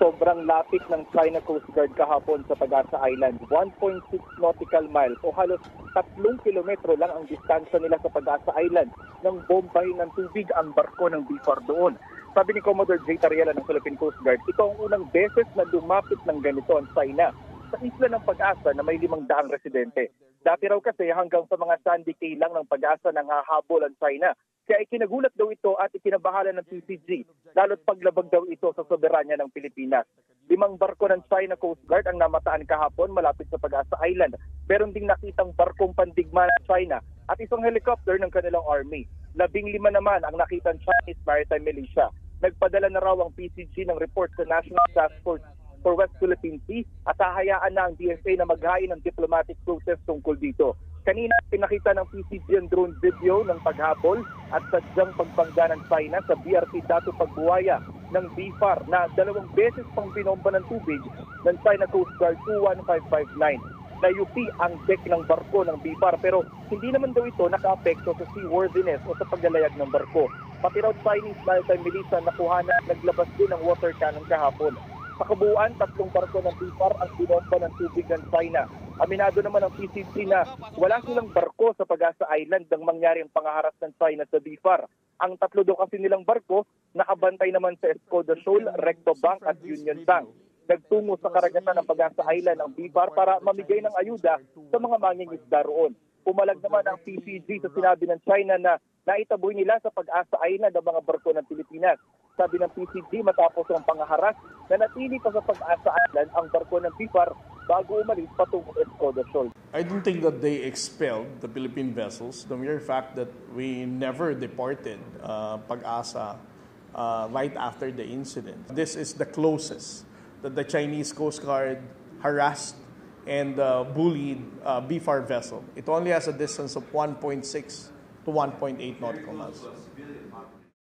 sobrang lapit ng China Coast Guard kahapon sa Pag-asa Island. 1.6 nautical miles o halos 3 kilometro lang ang distansya nila sa Pag-asa Island nang bombay ng tubig ang barko ng BFAR doon. Sabi ni Commodore J. Tariela ng Philippine Coast Guard, ito ang unang beses na lumapit ng ganito ang China sa isla ng Pag-asa na may 500 residente. Dati raw kasi hanggang sa mga sandy cay lang ng Pag-asa nang hahabol ang China. Kaya ikinagulat daw ito at ikinabahala ng PCG, lalo't paglabag daw ito sa soberanya ng Pilipinas. 5 barko ng China Coast Guard ang namataan kahapon malapit sa Pag-asa Island. Meron ding nakitang barkong pandigma ng China at isang helicopter ng kanilang army. 15 naman ang nakitang Chinese Maritime Militia. Nagpadala na raw ang PCG ng report sa National Task Force for West Philippine Sea at hahayaan na ang DFA na maghain ng diplomatic process tungkol dito. Kanina pinakita ng PCG ang drone video ng paghabol at sadyang pagbangga ng China sa BRT Dato Pagbuwaya ng BFAR na 2 beses pang binomba ng tubig ng China Coast Guard 21559. Nayupi ang deck ng barko ng BFAR pero hindi naman daw ito naka-apekto sa seaworthiness o sa paglalayag ng barko. Pati raw Chinese Maritime Militia nakuha na naglabas din ng water cannon kahapon. Sa kabuuan, 3 barko ng BFAR ang binomba ng tubig ng China. Aminado naman ang PCG na wala silang barko sa Pag-asa Island nang mangyari ang pangaharas ng China sa BFAR. Ang 3 daw kasi nilang barko nakabantay naman sa Escoda Shoal, Recto Bank at Union Bank. Nagtungo sa karagatan ng Pag-asa Island ang BFAR para mamigay ng ayuda sa mga mangingisda roon. Pumalag naman ang PCG sa sinabi ng China na naitaboy nila sa Pag-asa Island ang mga barko ng Pilipinas. Sabi ng PCG matapos ang pangaharas na natili pa sa Pag-asa Island ang barko ng BFAR bago umalis patungong Escoda Shoal. I don't think that they expelled the Philippine vessels. The mere fact that we never deported Pag-asa right after the incident. This is the closest that the Chinese Coast Guard harassed and bullied BFAR vessel. It only has a distance of 1.6 to 1.8 nautical miles.